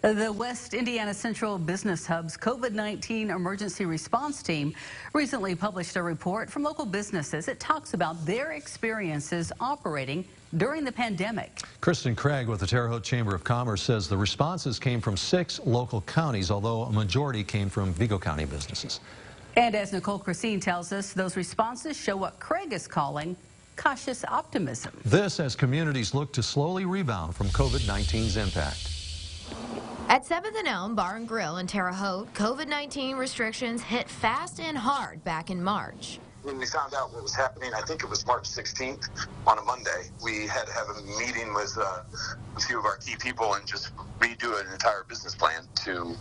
The West Indiana Central Business Hub's COVID-19 emergency response team recently published a report from local businesses. It talks about their experiences operating during the pandemic. Kristen Craig with the Terre Haute Chamber of Commerce says the responses came from 6 local counties, although a majority came from Vigo County businesses. And as Nicole Christine tells us, those responses show what Craig is calling cautious optimism. This as communities look to slowly rebound from COVID-19's impact. At 7th and Elm Bar and Grill in Terre Haute, COVID-19 restrictions hit fast and hard back in March. When we found out what was happening, I think it was March 16th on a Monday, we had to have a meeting with a few of our key people and just redo an entire business plan to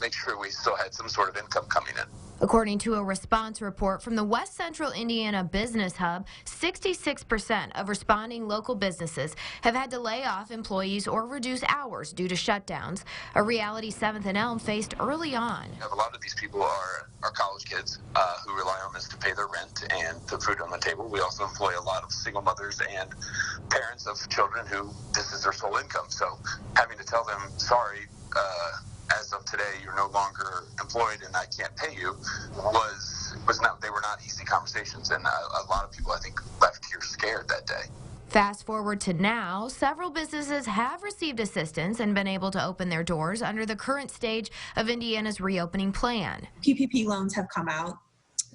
make sure we still had some sort of income coming in. According to a response report from the West Central Indiana Business Hub, 66% of responding local businesses have had to lay off employees or reduce hours due to shutdowns, a reality 7th and Elm faced early on. A lot of these people are college kids who rely on this to pay their rent and put food on the table. We also employ a lot of single mothers and parents of children who this is their sole income. So having to tell them, sorry, as of today, you're no longer employed and I can't pay you, they were not easy conversations, and a lot of people, I think, left here scared that day. Fast forward to now, several businesses have received assistance and been able to open their doors under the current stage of Indiana's reopening plan. PPP loans have come out.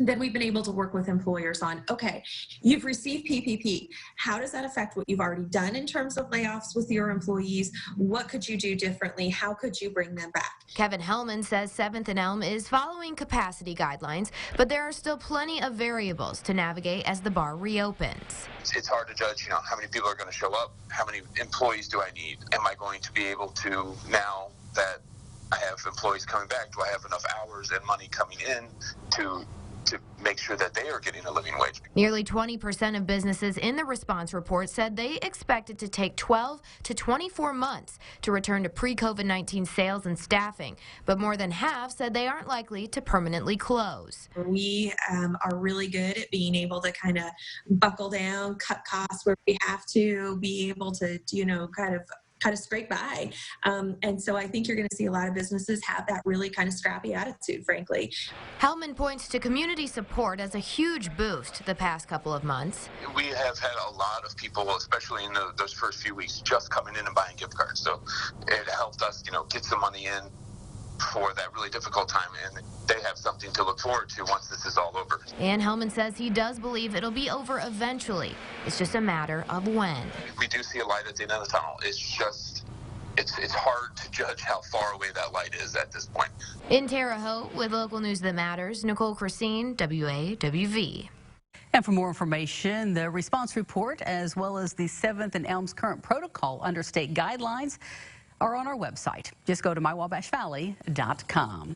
Then we've been able to work with employers on, okay, you've received PPP. How does that affect what you've already done in terms of layoffs with your employees? What could you do differently? How could you bring them back? Kevin Hellman says 7th and Elm is following capacity guidelines, but there are still plenty of variables to navigate as the bar reopens. It's hard to judge, how many people are going to show up? How many employees do I need? Am I going to be able to, now that I have employees coming back, do I have enough hours and money coming in to make sure that they are getting a living wage? Nearly 20% of businesses in the response report said they expect it to take 12 to 24 months to return to pre-COVID-19 sales and staffing, but more than half said they aren't likely to permanently close. We are really good at being able to kind of buckle down, cut costs where we have to, be able to, kind of scrape by. And so I think you're going to see a lot of businesses have that really kind of scrappy attitude, frankly. Hellman points to community support as a huge boost the past couple of months. We have had a lot of people, especially in those first few weeks, just coming in and buying gift cards. So it helped us, get some money in for that really difficult time, and they have something to look forward to once this is all over. And Hellman says he does believe it'll be over eventually. It's just a matter of when. We do see a light at the end of the tunnel. It's just, it's hard to judge how far away that light is at this point. In Terre Haute, with local news that matters, Nicole Christine, WAWV. And for more information, the response report, as well as the 7th and Elm's current protocol under state guidelines, are on our website. Just go to mywabashvalley.com.